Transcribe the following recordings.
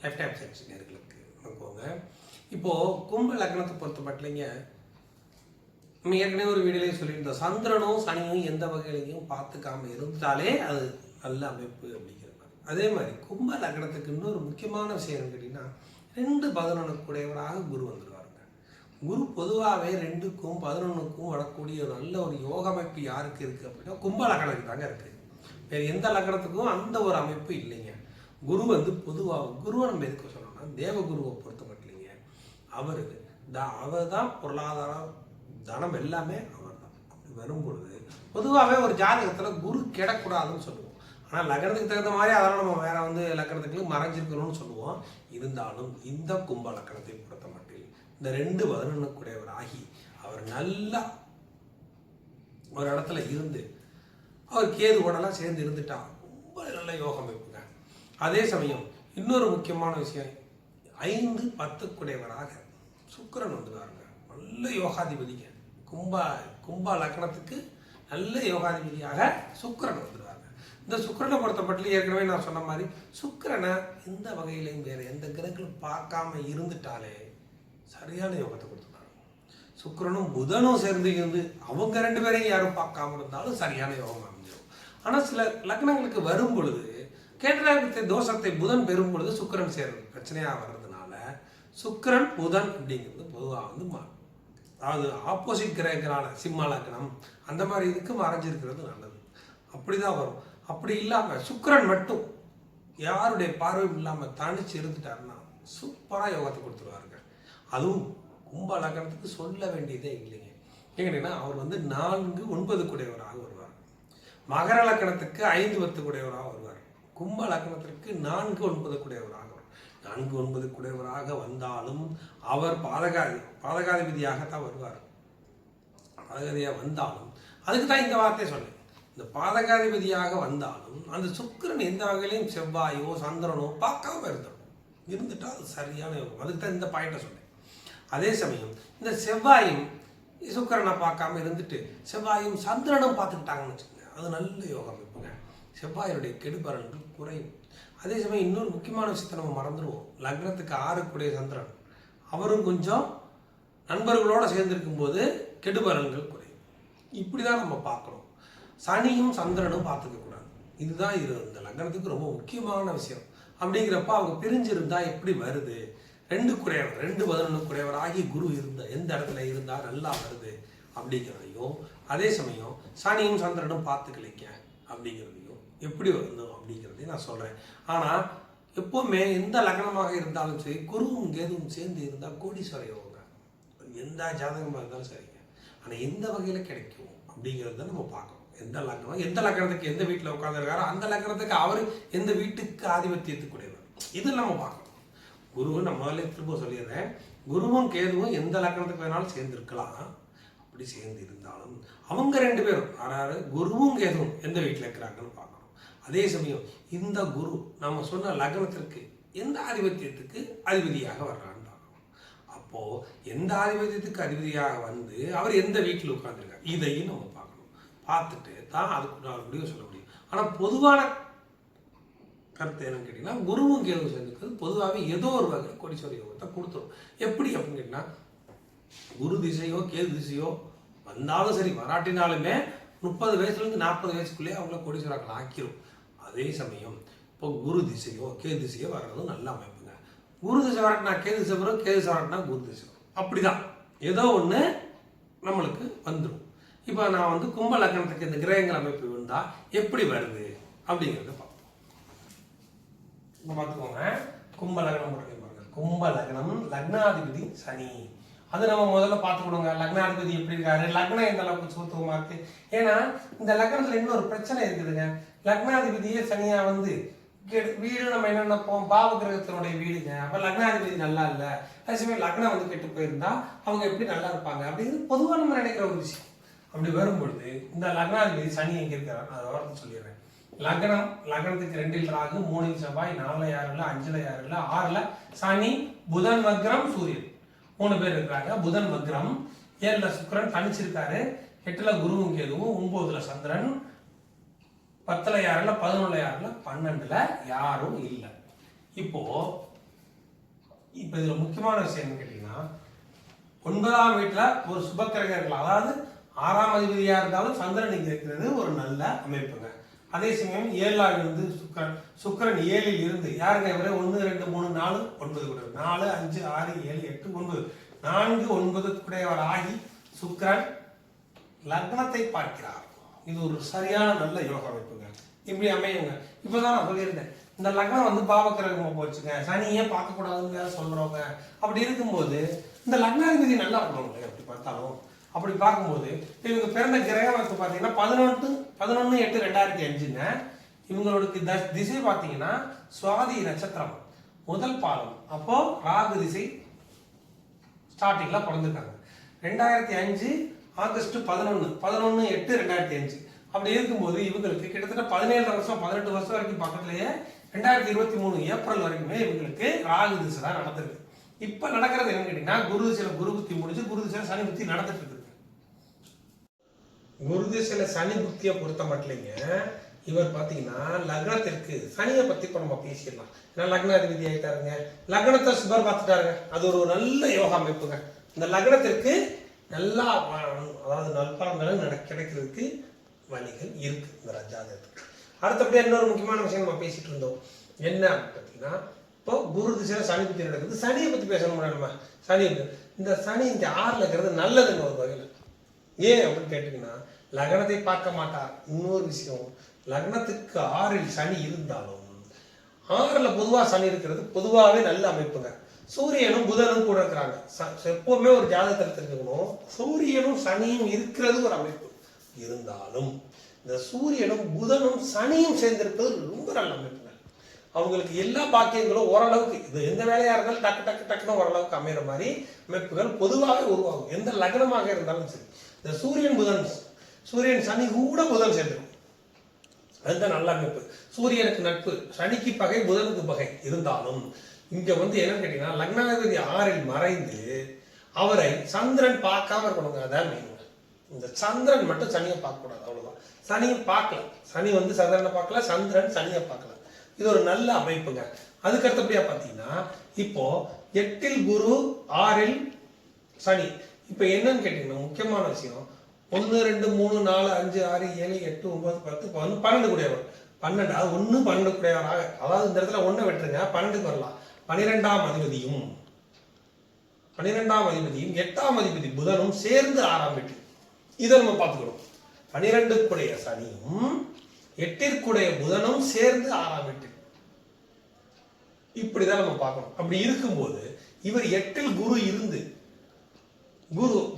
Life science நேர்களுக்கு வணக்கங்க. இப்போது கும்ப லக்னத்தை பொறுத்த மட்டும்லைங்க, நம்ம ஏற்கனவே ஒரு வீடியோலேயே சொல்லியிருந்தோம், சந்திரனும் சனியும் எந்த வகையிலையும் பார்த்துக்காம இருந்தாலே அது நல்ல அமைப்பு அப்படிங்கிற மாதிரி. அதே மாதிரி கும்ப லக்னத்துக்கு இன்னொரு முக்கியமான விஷயம் கேட்டிங்கன்னா, 2-11 குரு வந்துடுவாருங்க. குரு பொதுவாகவே 2க்கும் 11க்கும் வரக்கூடிய நல்ல ஒரு யோக அமைப்பு யாருக்கு இருக்குது அப்படின்னா கும்ப லக்னத்துக்கு தாங்க இருக்குது. வேறு எந்த லக்னத்துக்கும் அந்த ஒரு அமைப்பு இல்லைங்க. குரு பொதுவாக குருவை நம்ம எதுக்கு சொல்லணும்னா, தேவகுருவை பொறுத்த மட்டும் இல்லைங்க, அவர் தான் பொருளாதாரம் தனம் எல்லாமே அவர் தான். அப்படி வரும்பொழுது பொதுவாகவே ஒரு ஜாதகத்தில் குரு கிடக்கூடாதுன்னு சொல்லுவோம். ஆனால் லக்னத்துக்கு தகுந்த மாதிரி அதெல்லாம் நம்ம வேற லக்னத்துக்கு மறைஞ்சிருக்கணும்னு சொல்லுவோம். இருந்தாலும் இந்த கும்ப லக்னத்தை பொறுத்த மட்டில் இந்த 2-11 ஆகி அவர் நல்லா ஒரு இடத்துல இருந்து அவர் கேது கூடலாம் சேர்ந்து இருந்துட்டா ரொம்ப நல்ல யோகம் அமைப்புங்க. அதே சமயம் இன்னொரு முக்கியமான விஷயம், 5-10 சுக்கிரன் வந்துடுவாருங்க. நல்ல யோகாதிபதிங்க. கும்ப லக்னத்துக்கு நல்ல யோகாதிபதியாக சுக்கிரன் வந்துடுவாங்க. இந்த சுக்கிரனை பொறுத்தப்பட்டு ஏற்கனவே நான் சொன்ன மாதிரி சுக்கிரனை எந்த வகையிலையும் வேறு எந்த கிரகங்களும் பார்க்காம இருந்துட்டாலே சரியான யோகத்தை கொடுத்துட்டாங்க. சுக்கிரனும் புதனும் சேர்ந்து இருந்து அவங்க 2 பேரையும் யாரும் பார்க்காம இருந்தாலும் சரியான யோகம் அமைஞ்சிடும். ஆனால் சில லக்னங்களுக்கு வரும் பொழுது கேந்திராதிபத்திய தோஷத்தை புதன் பெறும் பொழுது சுக்கிரன் சேர்றது பிரச்சனையாக வர்றதுனால சுக்கிரன் புதன் அப்படிங்கிறது பொதுவாக அதாவது ஆப்போசிட் கிரகங்களான சிம்ம லக்னம் அந்த மாதிரி இதுக்கு மறைஞ்சிருக்கிறது நல்லது. அப்படிதான் வரும். அப்படி இல்லாமல் சுக்கிரன் மட்டும் யாருடைய பார்வையும் இல்லாமல் தனிச்சு இருந்துட்டாருன்னா சூப்பராக யோகத்தை கொடுத்துருவாருங்க. அதுவும் கும்ப லக்னத்துக்கு சொல்ல வேண்டியதே இல்லைங்க. ஏன்னா அவர் 4-9 வருவார். மகர லக்னத்துக்கு 5-10 வருவார். கும்ப லக்னத்திற்கு 4-9 வரும். 4-9 வந்தாலும் அவர் பாதகாதிபதியாகத்தான் வருவார். பாதகாதிபதியாக வந்தாலும் அதுக்கு தான் இந்த வார்த்தையை சொன்னேன். இந்த பாதகாதிபதியாக வந்தாலும் அந்த சுக்கிரன் எந்த வகையிலையும் செவ்வாயோ சந்திரனோ பார்க்காம இருந்துட்டா அது சரியான யோகம். அதுக்கு தான் இந்த பாயிண்ட்டை சொன்னேன். அதே சமயம் இந்த செவ்வாயும் சுக்கிரனை பார்க்காம இருந்துட்டு செவ்வாயும் சந்திரனும் பார்த்துக்கிட்டாங்கன்னு வச்சுக்கோங்க, அது நல்ல யோகம் அமைப்புங்க. செவ்வாயுடைய கெடுபலன்கள் குறையும். அதே சமயம் இன்னொரு முக்கியமான விஷயத்தை நம்ம மறந்துடுவோம். லக்னத்துக்கு 6 சந்திரன் அவரும் கொஞ்சம் நண்பர்களோடு சேர்ந்திருக்கும் போது கெடுபலன்கள் குறையும். இப்படி தான் நம்ம பார்க்கணும். சனியும் சந்திரனும் பார்த்துக்க கூடாது. இதுதான் இந்த லக்னத்துக்கு ரொம்ப முக்கியமான விஷயம். அப்படிங்கிறப்ப அவங்க பிரிஞ்சிருந்தா எப்படி வருது, 2-11 ஆகி குரு எந்த இடத்துல இருந்தால் நல்லா வருது அப்படிங்கிறதையும், அதே சமயம் சனியும் சந்திரனும் பார்த்துக்கலைக்க அப்படிங்கிறதையும் எப்படி வரணும் அப்படிங்கிறதையும் நான் சொல்கிறேன். ஆனால் எப்போவுமே எந்த லக்னமாக இருந்தாலும் சரி, குருவும் கேதுவும் சேர்ந்து இருந்தால் கோடீஸ்வர யோகம் எந்த ஜாதகமாக இருந்தாலும் சரிங்க. ஆனால் எந்த வகையில் கிடைக்கும் அப்படிங்கிறத நம்ம பார்க்கணும். எந்த லக்னத்துக்கு எந்த வீட்டில் உட்காந்துருக்காரோ அந்த லக்னத்துக்கு அவர் எந்த வீட்டுக்கு ஆதிபத்தியத்துக்குடையவர், இது நம்ம பார்க்கணும். குருவும் நான் முதல்ல திரும்ப சொல்லிடுறேன், குருவும் கேதுவும் எந்த லக்னத்துக்கு வேணாலும் சேர்ந்துருக்கலாம். அப்படி சேர்ந்து இருந்தாலும் அவங்க 2 பேரும் யாராரு குருவும் கேதுவும் எந்த வீட்டில் இருக்கிறாங்கன்னு பார்க்கணும். அதே சமயம் இந்த குரு நம்ம சொன்ன லக்னத்திற்கு எந்த ஆதிபத்தியத்துக்கு அதிபதியாக வர்றான்னு பார்க்கணும். அப்போது எந்த ஆதிபத்தியத்துக்கு அதிபதியாக வந்து அவர் எந்த வீட்டில் உட்காந்துருக்காரு இதையும் நம்ம பார்க்கணும். பார்த்துட்டு தான் அதுக்கு நான் முடிவு சொல்ல முடியும். ஆனால் பொதுவான கருத்து என்னன்னு கேட்டிங்கன்னா, குருவும் கேதுவும் சேர்ந்துக்கிறது பொதுவாகவே ஏதோ ஒரு வகை கோடீஸ்வர யோகத்தை கொடுத்துரும். எப்படி அப்படின்னு கேட்டிங்கன்னா, குரு திசையோ கேது திசையோ வந்தாலும் சரி வராட்டினாலுமே 30 வயசுலேருந்து 40 வயசுக்குள்ளேயே அவங்கள கோடீஸ்வரர்கள் ஆக்கிரும். அதே சமயம் இப்போ குரு திசையோ கேது திசையோ வர்றதும் நல்ல அமைப்புங்க. குரு திசை வரட்டினா கேது திசை வரும், கேது திசை வரட்டினா குரு திசை வரும். அப்படிதான் ஏதோ ஒன்று நம்மளுக்கு வந்துடும். இப்போ நான் கும்ப லக்னத்துக்கு இந்த கிரகங்கள் அமைப்பு இருந்தால் எப்படி வருது அப்படிங்கிறத பார்ப்போம். இப்போ பார்த்துக்கோங்க, கும்ப லக்னம் பாருங்க. கும்ப லக்னம் லக்னாதிபதி சனி. அது நம்ம முதல்ல பார்த்துக்கணுங்க. லக்னாதிபதி எப்படி இருக்காரு, லக்னம் எந்த அளவுக்கு சுத்தமாக இருக்கு. ஏன்னா இந்த லக்னத்தில் இன்னொரு பிரச்சனை இருக்குதுங்க. லக்னாதிபதியே சனியா வீடு நம்ம என்ன நினைப்போம், பாவ கிரகத்தினுடைய வீடுங்க. அப்போ லக்னாதிபதி நல்லா இல்லை, அதே சமயம் லக்னம் கெட்டு போயிருந்தா அவங்க எப்படி நல்லா இருப்பாங்க அப்படிங்கிறது பொதுவாக நம்ம நினைக்கிற ஒரு விஷயம். அப்படி வரும்பொழுது இந்த லக்னாதிபதி சனி எங்கே இருக்கிறார் அதை வார்த்தை சொல்லிடுறேன். லக்னத்துக்கு 2 ராகு, 3 செவ்வாய், 4 6 5 6 6 சனி, புதன் வக்ரம், சூரியன் 3 பேர் இருக்கிறாங்க. புதன் வக்ரம், 7 சுக்கிரன் தனிச்சிருக்காரு, 8 குருவும் கேதுவும், 9 சந்திரன், 10 11 12 யாரும் இல்லை. இப்போ இப்போ இதில் முக்கியமான விஷயம் என்ன கேட்டிங்கன்னா, 9ஆம் வீட்டில் ஒரு சுபக்கிரகம் இருக்கலாம். அதாவது 6ஆம் அதிபதியாக இருந்தாலும் சந்திரன் இங்கே இருக்கிறது ஒரு நல்ல அமைப்புங்க. அதே சமயம் 7ஆம் இருந்து சுக்கிரன் 7இல் இருந்து யாருங்க இவரே 1 2 3 4 9 கூட 4 5 6 7 8 9 4 9 கூடையவர் ஆகி சுக்கிரன் லக்னத்தை பார்க்கிறார். இது ஒரு சரியான நல்ல யோக அமைப்புங்க. இப்படி அமையுங்க. இப்போதான் நான் சொல்லியிருந்தேன், இந்த லக்னம் வந்து பாவக்கிரகமாக போச்சுங்க, சனியே பார்க்கக்கூடாதுன்னு வேற சொல்றவங்க. அப்படி இருக்கும்போது இந்த லக்னாதிபதி நல்லா இருக்கணுங்க. அப்படி பார்த்தாலும் அப்படி பார்க்கும்போது இவங்க பிறந்த கிரகம் பார்த்தீங்கன்னா 11/8/2005ங்க. இவங்களுக்கு திசை பார்த்தீங்கன்னா சுவாதி நட்சத்திரம் முதல் பாலம். அப்போ ராகு திசை ஸ்டார்டிங்ல பிறந்திருக்காங்க. 2005 ஆகஸ்ட் 11/8/2005. அப்படி இருக்கும்போது இவங்களுக்கு கிட்டத்தட்ட 17 வருஷம் 18 வருஷம் வரைக்கும் பக்கத்திலேயே 2023 ஏப்ரல் வரைக்குமே இவங்களுக்கு ராகு திசை தான் நடந்திருக்கு. இப்ப நடக்கிறது என்னன்னு கேட்டீங்கன்னா, குரு திசையில குரு புத்தி முடிஞ்சு குரு திசையில சனி புத்தி நடந்துட்டு இருக்கு. குரு திசையில சனி புத்தியை பொறுத்த மட்டும்ங்க, இவர் பாத்தீங்கன்னா லக்னத்திற்கு சனியை பத்தி இப்ப நம்ம பேசிடலாம். ஏன்னா லக்னாதிபதி ஆயிட்டாருங்க, லக்னத்தை சுபர் பார்த்துட்டாருங்க. அது ஒரு நல்ல யோகா அமைப்புங்க. இந்த லக்னத்திற்கு நல்லா அதாவது நல்பலன்கள் கிடைக்கிறதுக்கு வழிகள் இருக்கு இந்த ஜாதகத்துக்கு. அடுத்தபடியா இன்னொரு முக்கியமான விஷயம் நம்ம பேசிட்டு இருந்தோம். என்ன பார்த்தீங்கன்னா, இப்போ குரு திசையில சனி புத்தி நடக்குது. சனியை பத்தி பேசணும் நம்ம. சனி இந்த சனி இந்த 6ல் இருக்கிறது நல்லதுங்க ஒரு வகையில். ஏன் அப்படின்னு கேட்டீங்கன்னா, லக்னத்தை பார்க்க மாட்டார். இன்னொரு விஷயம், லக்னத்துக்கு 6ல் சனி இருந்தாலும் 6ல் பொதுவாக சனி இருக்கிறது பொதுவாகவே நல்ல அமைப்புங்க. சூரியனும் புதனும் கூட இருக்கிறாங்க. எப்பவுமே ஒரு ஜாதகத்தில் தெரிஞ்சுக்கணும், சூரியனும் சனியும் இருக்கிறது ஒரு அமைப்பு. இருந்தாலும் இந்த சூரியனும் புதனும் சனியும் சேர்ந்திருப்பது ரொம்ப நல்ல அமைப்புங்க. அவங்களுக்கு எல்லா பாக்கியங்களும் ஓரளவுக்கு, இது எந்த வேலையா இருந்தாலும் டக்கு டக்கு டக்குன்னு ஓரளவுக்கு அமைகிற மாதிரி அமைப்புகள் பொதுவாகவே உருவாகும். எந்த லக்னமாக இருந்தாலும் சரி. இந்த சூரியன் சனி கூட புதன் சேர்ந்துடும். அதுதான் நல்ல அமைப்பு. சூரியனுக்கு நட்பு, சனிக்கு பகை, புதனுக்கு பகை இருந்தாலும் இங்க வந்து என்னன்னு கேட்டீங்கன்னா, லக்னாதிபதி 6ல் மறைந்து அவரை சந்திரன் பார்க்காம இருக்கணுங்க. அதான் மெயின். இந்த சந்திரன் மட்டும் சனியை பார்க்க கூடாது, அவ்வளவுதான். சனியை பார்க்கல, சனி வந்து சந்திரனை பார்க்கல, சந்திரன் சனியை பார்க்கல. இது ஒரு நல்ல அமைப்புங்க. அதுக்கு அடுத்தபடியா பாத்தீங்கன்னா, இப்போ 8ல் குரு 6ல் சனி. இப்ப என்னன்னு கேட்டீங்கன்னா, முக்கியமான விஷயம், 1 2 3 4 5 6 7 8 9 10 11 12 கூடியவர். 12 1 12 கூடியவராக, அதாவது இந்த இடத்துல 1 விட்டுருங்க, 12க்கு வரலாம். 12ஆம் அதிபதியும் 8ஆம் அதிபதி புதனும் சேர்ந்து 6ஆம் வீட்டு. இதை நம்ம பார்த்துக்கணும். 12க்குடைய சனியும் 8ற்குடைய புதனும் சேர்ந்து 6ஆம் வீட்டு. இப்படிதான் நம்ம பார்க்கணும். அப்படி இருக்கும்போது இவர் 8ல் குரு இருந்து,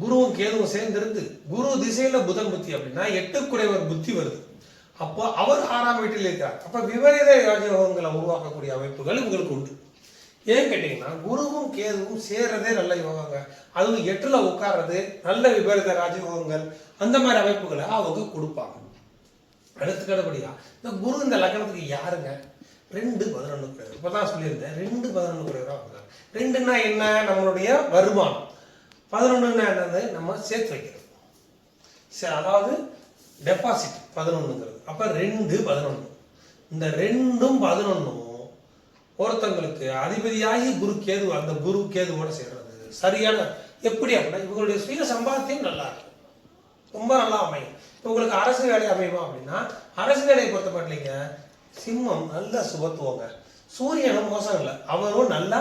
குருவும் கேதுவும் சேர்ந்து இருந்து, குரு திசையில புதன் புத்தி அப்படின்னா 8க்குடையவர் புத்தி வருது. அப்போ அவர் 6ஆம் வீட்டில் இருக்கிறார். அப்ப விபரீத ராஜயோகங்களை உருவாக்கக்கூடிய அமைப்புகள் உங்களுக்கு உண்டு. ஏன் கேட்டீங்கன்னா, குருவும் கேதுவும் சேர்றதே நல்ல யோகங்க. அதுவும் 8ல் உட்கார்றது நல்ல விபரீத ராஜயோகங்கள், அந்த மாதிரி அமைப்புகளை அவங்க கொடுப்பாங்க. அடுத்தபடியா இந்த குரு இந்த லக்னத்துக்கு யாருங்க? 2-11 குறைவர். இப்பதான் சொல்லியிருந்தேன், 2-11 குறைவரா வந்தாங்க. 2ன்னா என்ன? நம்மளுடைய வருமானம். 11ன்னா என்னது? நம்ம சேர்த்து வைக்கிறது, அதாவது டெபாசிட் 11ங்கிறது. அப்ப 2-11. இந்த 2ம் 11ம் ஒருத்தங்களுக்கு அதிபதியாகி குரு கேது, அந்த குரு கேதுவோட சேர்றது சரியான. எப்படி அப்படின்னா, இவங்களுடைய சுய சம்பாத்தியம் நல்லா இருக்கும், ரொம்ப நல்லா அமையும். உங்களுக்கு அரசு வேலை அமையுமா அப்படின்னா, அரசு வேலையை பொறுத்த மாட்டீங்க. சிம்மம் நல்ல சுபத்துவங்க. சூரியனும் மோசம் இல்லை, அவரும் நல்லா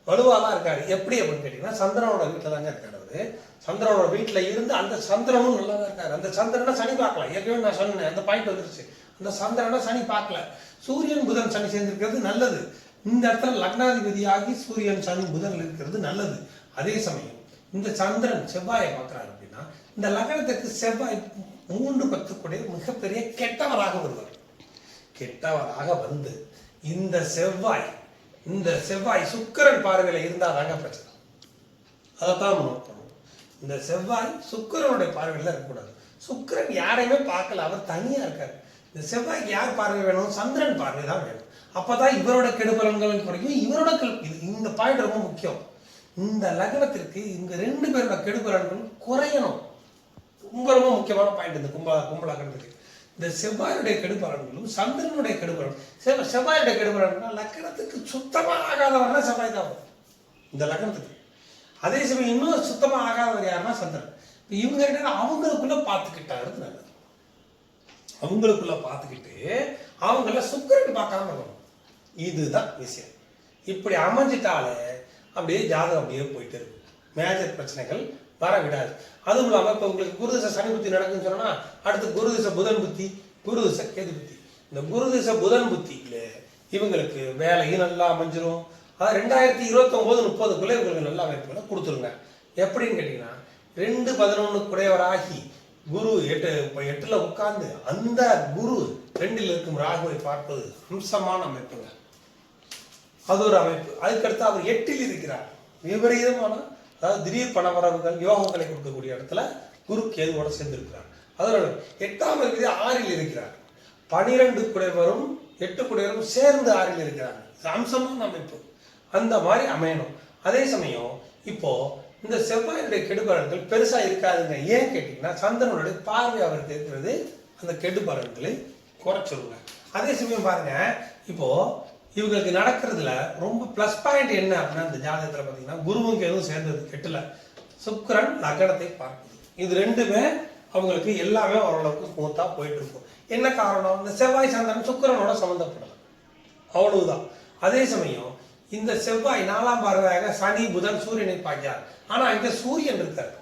வலுவாக தான் இருக்காரு. எப்படி அப்படின்னு கேட்டீங்கன்னா, சந்திரனோட வீட்டில் தாங்க இருக்காரு அவரு. சந்திரனோட வீட்டில் இருந்து அந்த சந்திரனும் நல்லா தான் இருக்காரு. அந்த சந்திரனை சனி பார்க்கல. ஏற்கனவே நான் சொன்னேன், அந்த பாயிண்ட் வந்துருச்சு. அந்த சந்திரனை சனி பார்க்கல. சூரியன் புதன் சனி சேர்ந்திருக்கிறது நல்லது. இந்த இடத்துல லக்னாதிபதியாகி சூரியன் சனி புதன் இருக்கிறது நல்லது. அதே சமயம் இந்த சந்திரன் செவ்வாயை பார்க்கிறாரு அப்படின்னா, இந்த லக்னத்துக்கு செவ்வாய் 3-10 கூட மிகப்பெரிய கெட்டவராக வருவார். கெட்டவராக வந்து இந்த செவ்வாய் சுக்கிரன் பார்வையில இருந்தாதாங்க பிரச்சனை. அதைத்தான் நோக்கணும். இந்த செவ்வாய் சுக்கிரனுடைய பார்வையில இருக்கக்கூடாது. சுக்கிரன் யாரையுமே பார்க்கல, அவர் தனியா இருக்காரு. இந்த செவ்வாய்க்கு யார் பார்வை வேணும்? சந்திரன் பார்வை தான் வேணும். அப்பதான் இவரோட கெடுபலன்கள் குறையும். இவரோட இந்த பாயிண்ட் ரொம்ப முக்கியம். இந்த லக்னத்திற்கு இங்க 2 பேரோட கெடுபலன்கள் குறையணும். ரொம்ப ரொம்ப முக்கியமான பாயிண்ட் இந்த கும்ப லக்னத்துக்கு. இந்த செவ்வாயுடைய கெடுபலன்களும் சந்திரனுடைய கெடுபலன். செவ்வாயுடைய கெடுபலன் லக்னத்துக்கு சுத்தமாக ஆகாதவர்னா செவ்வாய் தான் வரும். இந்த லக்னத்துக்கு. அதே சமயம் இன்னும் சுத்தமாக ஆகாதவர் யாருன்னா சந்திரன். இவங்க என்ன அவங்களுக்குள்ள பார்த்துக்கிட்டாருன்னு நல்லது. அவங்களுக்குள்ள பார்த்துக்கிட்டு அவங்கள சுக்கிரன் பார்க்காம இருக்கணும். இதுதான் விஷயம். இப்படி அமைஞ்சிட்டாலே அப்படியே ஜாதகம் அப்படியே போயிட்டு இருக்கு. மேஜர் பிரச்சனைகள் வர விடாது. அதுவும் இல்லாமல் இப்போ உங்களுக்கு குருதிசை சனி புத்தி நடக்குன்னு சொன்னா அடுத்து குருதிசை புதன் புத்தி, குருதிசை கேது புத்தி. இந்த குருதிசை புதன் புத்தியில இவங்களுக்கு வேலையும் நல்லா அமைஞ்சிரும். அதாவது 2029-30க்குள்ள இவங்களுக்கு நல்ல அமைப்புகளை கொடுத்துருங்க. எப்படின்னு கேட்டீங்கன்னா 2-11 குடையவராகி குரு 8ல் உட்கார்ந்து அந்த குரு 2ல் இருக்கும் ராகுவை பார்ப்பது அம்சமான அமைப்புங்க. அது ஒரு அமைப்பு. அதுக்கடுத்து அவர் 8ல் இருக்கிறார். விபரீதமான அதாவது திடீர் பணவரவுகள் யோகங்களை கொடுக்கக்கூடிய இடத்துல குரு கேதுவோட சேர்ந்திருக்கிறார். அதனால 8ஆம் அதிபதி 6ல் இருக்கிறார். 12 குடைவரும் 8 குடைவரும் சேர்ந்து 6ல் இருக்கிறாங்க. அம்சமான அமைப்பு. அந்த மாதிரி அமையணும். அதே சமயம் இப்போ இந்த செவ்வாயினுடைய கெடுபலன்கள் பெருசா இருக்காதுங்க. ஏன் கேட்டீங்கன்னா சந்திரனுடைய பார்வை அவருக்கு இருக்கிறது அந்த கெடுபலன்களை குறைச்சிருங்க. அதே சமயம் பாருங்க, இப்போ இவங்களுக்கு நடக்கிறதுல ரொம்ப பிளஸ் பாயிண்ட் என்ன அப்படின்னா இந்த ஜாதகத்துல பாத்தீங்கன்னா குருவும் எதுவும் சேர்ந்தது 8ல் சுக்கிரன் லக்னத்தை பார்க்குது. இது ரெண்டுமே அவங்களுக்கு எல்லாமே ஓரளவுக்கு ஸ்மூத்தா போயிட்டு இருக்கும். என்ன காரணம்? இந்த செவ்வாய் சந்திரன் சுக்கிரனோட சம்பந்தப்படலாம், அவ்வளவுதான். அதே சமயம் இந்த செவ்வாய் 4ஆம் பார்வையாக சனி புதன் சூரியனை பார்க்கிறார். ஆனா இங்க சூரியன் இருக்காரு.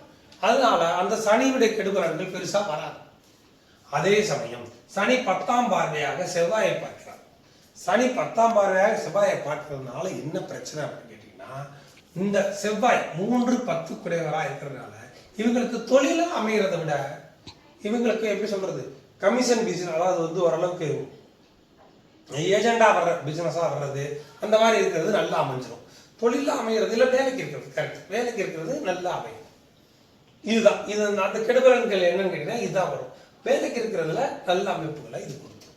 அதனால அந்த சனியுடைய கெடுபலன்கள் பெருசா வராது. அதே சமயம் சனி 10ஆம் பார்வையாக செவ்வாயை பார்க்கிறார். சனி 10ஆம் பார்வையாக செவ்வாயை பார்க்கறதுனால என்ன பிரச்சனை அப்படின்னு கேட்டீங்கன்னா இந்த செவ்வாய் 3-10 குடையவரா இருக்கிறதுனால இவங்களுக்கு தொழில அமைகிறத விட இவங்களுக்கு எப்படி சொல்றது கமிஷன் பிசினஸ், அதாவது ஓரளவுக்கு ஏஜெண்டா வர்ற பிசினஸா வர்றது அந்த மாதிரி இருக்கிறது நல்லா அமைஞ்சிடும். தொழில அமைகிறது இல்லை வேலைக்கு இருக்கிறது கரெக்ட், வேலைக்கு இருக்கிறது நல்லா அமையும். இதுதான் இது அந்த கெடுபலன்கள் என்னன்னு கேட்டீங்கன்னா இதுதான் வரும். வேலைக்கு இருக்கிறதுல நல்ல அமைப்புகளை இது கொடுக்கும்.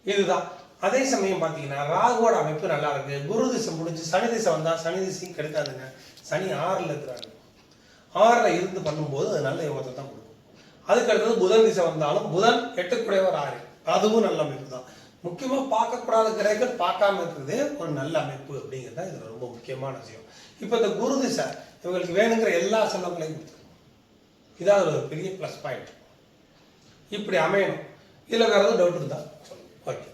இதுதான். அதே சமயம் பார்த்தீங்கன்னா ராகுவோட அமைப்பு நல்லா இருக்கு. குரு திசை முடிஞ்சு சனி திசை வந்தா சனி திசையும் கெடுக்காதுங்க. சனி 6ல் இருக்கிறாங்க. 6ல் இருந்து பண்ணும்போது அது நல்ல யோகத்தை தான் கொடுக்கும். அதுக்கு அடுத்தது புதன் திசை வந்தாலும் புதன் 8 குடையவர் 6, அதுவும் நல்ல அமைப்பு தான். முக்கியமா பார்க்கக்கூடாத கிரகங்கள் பார்க்காம இருக்கிறதே ஒரு நல்ல அமைப்பு அப்படிங்கிறது இதுல ரொம்ப முக்கியமான விஷயம். இப்போ இந்த குரு திசை இவங்களுக்கு வேணுங்கிற எல்லா செல்வங்களையும் கொடுத்துரும். இதான் ஒரு பெரிய பிளஸ் பாயிண்ட். இப்படி அமையணும். இதுல வேற ஏதாவது டவுட் இருந்தா சொல்லுங்க. ஓகே.